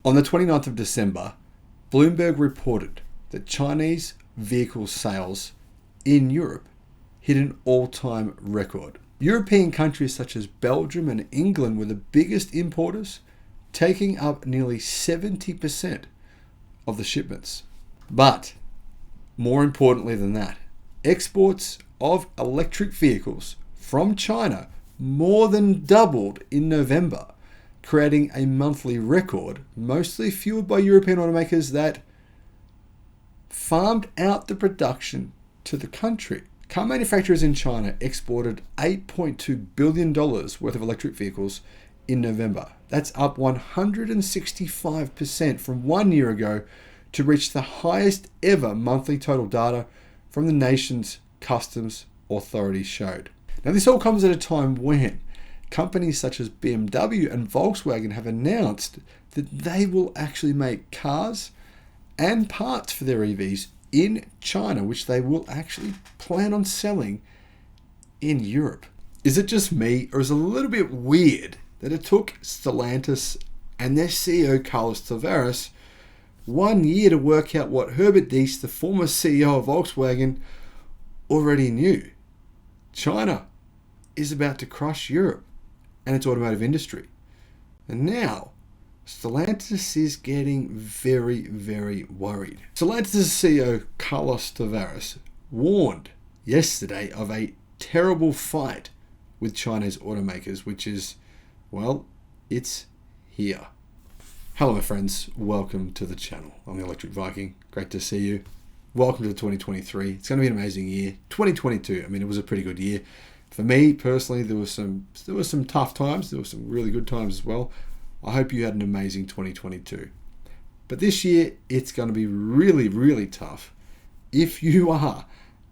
On the 29th of December, Bloomberg reported that Chinese vehicle sales in Europe hit an all-time record. European countries such as Belgium and England were the biggest importers, taking up nearly 70% of the shipments. But more importantly than that, exports of electric vehicles from China more than doubled in November, creating a monthly record, mostly fueled by European automakers that farmed out the production to the country. Car manufacturers in China exported $8.2 billion worth of electric vehicles in November. That's up 165% from 1 year ago to reach the highest ever monthly total data from the nation's customs authorities showed. Now, this all comes at a time when companies such as BMW and Volkswagen have announced that they will actually make cars and parts for their EVs in China, which they will actually plan on selling in Europe. Is it just me, or is it a little bit weird that it took Stellantis and their CEO Carlos Tavares 1 year to work out what Herbert Diess, the former CEO of Volkswagen, already knew? China is about to crush Europe and its automotive industry. And now, Stellantis is getting very, very worried. Stellantis' CEO Carlos Tavares warned yesterday of a terrible fight with Chinese automakers, which is, well, it's here. Hello, my friends. Welcome to the channel. I'm the Electric Viking. Great to see you. Welcome to 2023. It's going to be an amazing year. 2022, I mean, it was a pretty good year. For me, personally, there were some tough times. There were some really good times as well. I hope you had an amazing 2022. But this year, it's going to be really, really tough if you are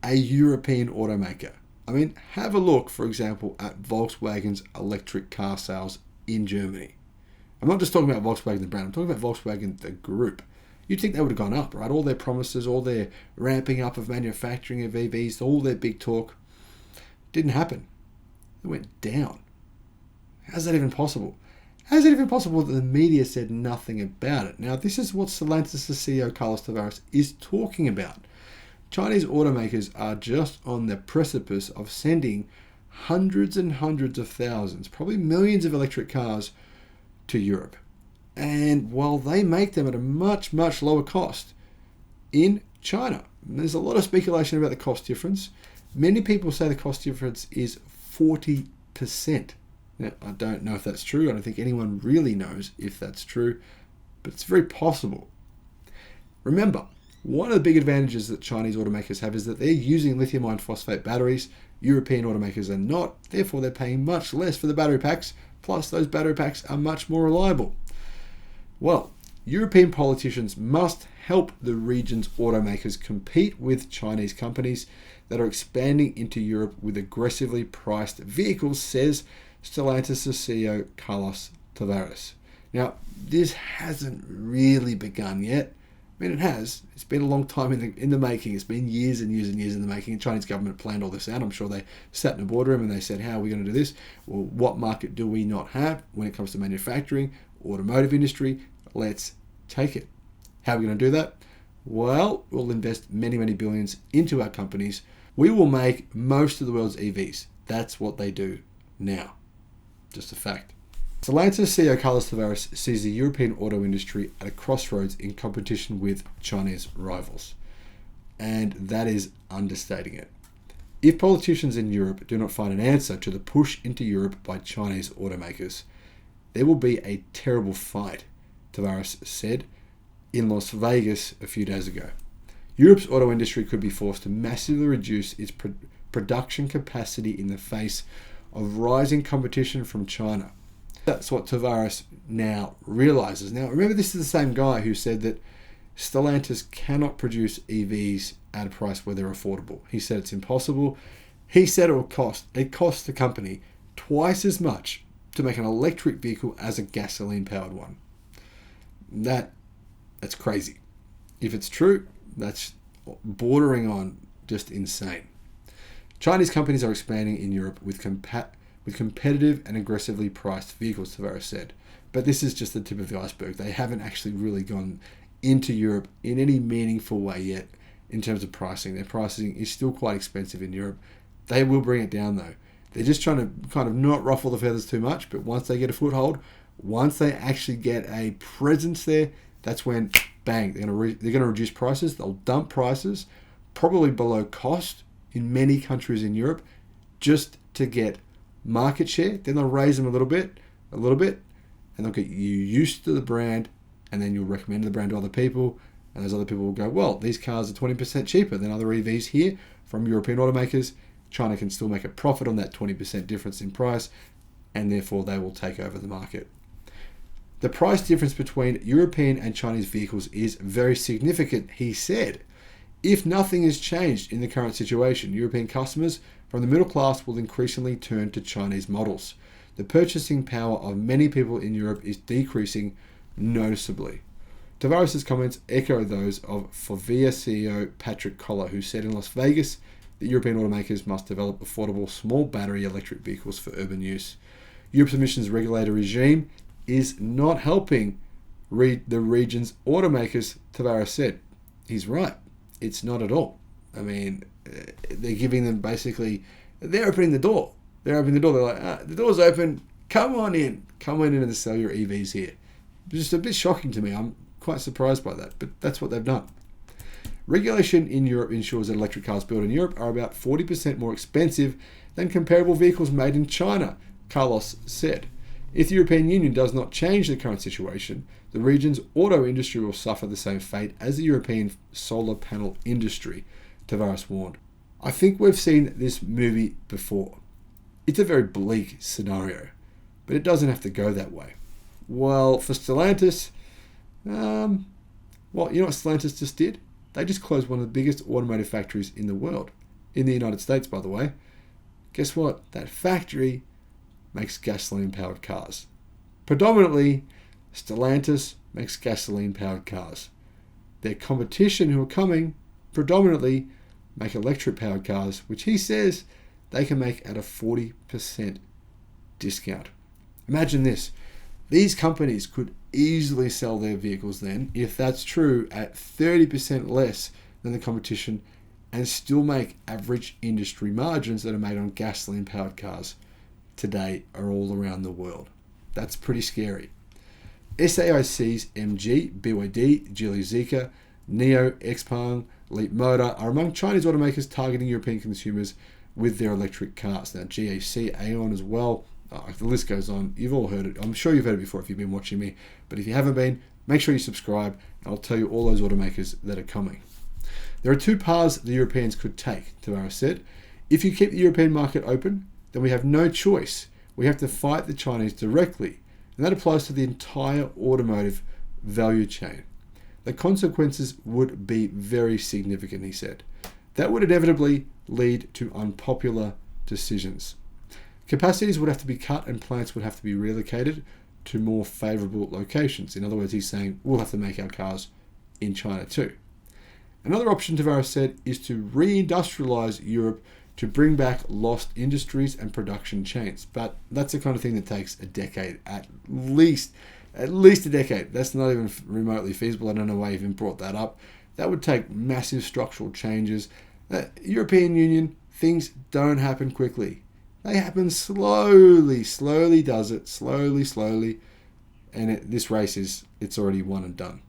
a European automaker. I mean, have a look, for example, at Volkswagen's electric car sales in Germany. I'm not just talking about Volkswagen the brand, I'm talking about Volkswagen the group. You'd think they would have gone up, right? All their promises, all their ramping up of manufacturing of EVs, all their big talk, didn't happen. It went down. How's that even possible? How is it even possible that the media said nothing about it? Now, this is what Stellantis' CEO Carlos Tavares is talking about. Chinese automakers are just on the precipice of sending hundreds and hundreds of thousands, probably millions of electric cars to Europe. And while they make them at a much, much lower cost in China, there's a lot of speculation about the cost difference. Many people say the cost difference is 40%. Now, I don't know if that's true. I don't think anyone really knows if that's true, but it's very possible. Remember, one of the big advantages that Chinese automakers have is that they're using lithium iron phosphate batteries. European automakers are not. Therefore, they're paying much less for the battery packs. Plus, those battery packs are much more reliable. Well, European politicians must help the region's automakers compete with Chinese companies that are expanding into Europe with aggressively priced vehicles, says Stellantis' CEO Carlos Tavares. Now, this hasn't really begun yet. I mean, it has. It's been a long time in the making. It's been years and years and years in the making. The Chinese government planned all this out. I'm sure they sat in a boardroom and they said, how are we going to do this? Well, what market do we not have when it comes to manufacturing, automotive industry? Let's take it. How are we going to do that? Well, we'll invest many, many billions into our companies. We will make most of the world's EVs. That's what they do now. Just a fact. Stellantis CEO Carlos Tavares sees the European auto industry at a crossroads in competition with Chinese rivals. And that is understating it. If politicians in Europe do not find an answer to the push into Europe by Chinese automakers, there will be a terrible fight, Tavares said in Las Vegas a few days ago. Europe's auto industry could be forced to massively reduce its production capacity in the face of rising competition from China. That's what Tavares now realizes. Now, remember, this is the same guy who said that Stellantis cannot produce EVs at a price where they're affordable. He said it's impossible. He said it costs the company twice as much to make an electric vehicle as a gasoline-powered one. That's crazy. If it's true, that's bordering on just insane. Chinese companies are expanding in Europe with competitive and aggressively priced vehicles, Tavares said. But this is just the tip of the iceberg. They haven't actually really gone into Europe in any meaningful way yet in terms of pricing. Their pricing is still quite expensive in Europe. They will bring it down though. They're just trying to kind of not ruffle the feathers too much, but once they get a foothold, once they actually get a presence there, that's when, bang, they're going to reduce prices. They'll dump prices, probably below cost in many countries in Europe, just to get market share. Then they'll raise them a little bit, and they'll get you used to the brand, and then you'll recommend the brand to other people, and those other people will go, well, these cars are 20% cheaper than other EVs here from European automakers. China can still make a profit on that 20% difference in price, and therefore they will take over the market. The price difference between European and Chinese vehicles is very significant, he said. If nothing is changed in the current situation, European customers from the middle class will increasingly turn to Chinese models. The purchasing power of many people in Europe is decreasing noticeably. Tavares' comments echo those of Forvia CEO Patrick Collar, who said in Las Vegas that European automakers must develop affordable small battery electric vehicles for urban use. Europe's emissions regulator regime is not helping the region's automakers, Tavares said. He's right. It's not at all. I mean, they're giving them basically, they're opening the door. They're like, the door's open. Come on in and sell your EVs here. It's just a bit shocking to me. I'm quite surprised by that, but that's what they've done. Regulation in Europe ensures that electric cars built in Europe are about 40% more expensive than comparable vehicles made in China, Carlos said. If the European Union does not change the current situation, the region's auto industry will suffer the same fate as the European solar panel industry, Tavares warned. I think we've seen this movie before. It's a very bleak scenario, but it doesn't have to go that way. Well, for Stellantis, you know what Stellantis just did? They just closed one of the biggest automotive factories in the world, in the United States, by the way. Guess what? That factory makes gasoline-powered cars. Predominantly, Stellantis makes gasoline-powered cars. Their competition who are coming predominantly make electric-powered cars, which he says they can make at a 40% discount. Imagine this. These companies could easily sell their vehicles then, if that's true, at 30% less than the competition and still make average industry margins that are made on gasoline-powered cars today are all around the world. That's pretty scary. SAIC's MG, BYD, Geely Zeekr, NIO, XPeng, Leapmotor are among Chinese automakers targeting European consumers with their electric cars. Now GAC, Aeon as well. The list goes on. You've all heard it. I'm sure you've heard it before if you've been watching me. But if you haven't been, make sure you subscribe. And I'll tell you all those automakers that are coming. There are two paths the Europeans could take, Tavares said. If you keep the European market open, then we have no choice. We have to fight the Chinese directly. And that applies to the entire automotive value chain. The consequences would be very significant, he said. That would inevitably lead to unpopular decisions. Capacities would have to be cut and plants would have to be relocated to more favourable locations. In other words, he's saying we'll have to make our cars in China too. Another option, Tavares said, is to reindustrialise Europe to bring back lost industries and production chains. But that's the kind of thing that takes a decade, at least a decade. That's not even remotely feasible. I don't know why he even brought that up. That would take massive structural changes. European Union, things don't happen quickly. They happen slowly does it, slowly. And this race it's already won and done.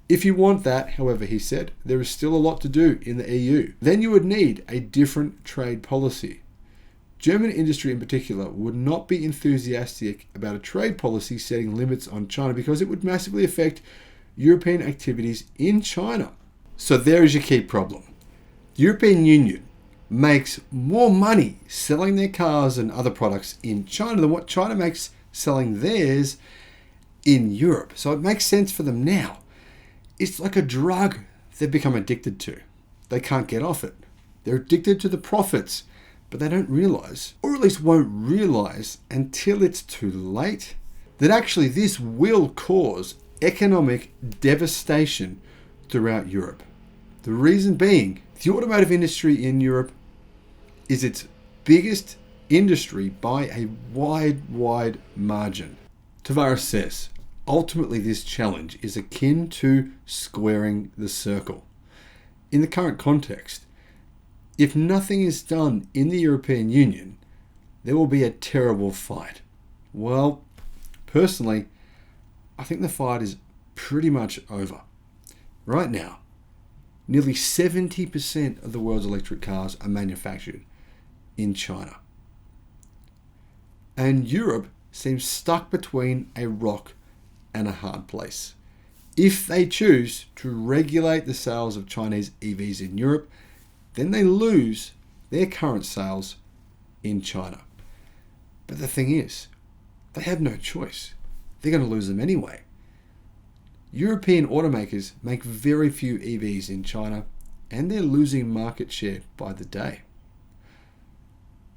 If you want that, however, he said, there is still a lot to do in the EU. Then you would need a different trade policy. German industry in particular would not be enthusiastic about a trade policy setting limits on China because it would massively affect European activities in China. So there is your key problem. The European Union makes more money selling their cars and other products in China than what China makes selling theirs in Europe. So it makes sense for them now. It's like a drug they've become addicted to. They can't get off it. They're addicted to the profits, but they don't realize, or at least won't realize until it's too late, that actually this will cause economic devastation throughout Europe. The reason being, the automotive industry in Europe is its biggest industry by a wide margin. Tavares says, ultimately this challenge is akin to squaring the circle. In the current context, if nothing is done in the European Union, there will be a terrible fight. Well, personally, I think the fight is pretty much over. Right now, nearly 70% of the world's electric cars are manufactured in China. And Europe seems stuck between a rock and a hard place. If they choose to regulate the sales of Chinese EVs in Europe, then they lose their current sales in China. But the thing is, they have no choice. They're going to lose them anyway. European automakers make very few EVs in China, and they're losing market share by the day.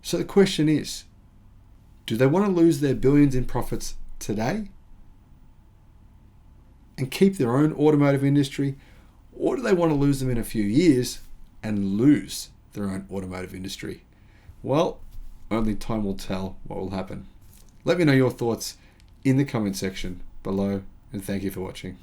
So the question is, do they want to lose their billions in profits today and keep their own automotive industry, or do they want to lose them in a few years and lose their own automotive industry? Well, only time will tell what will happen. Let me know your thoughts in the comment section below, and thank you for watching.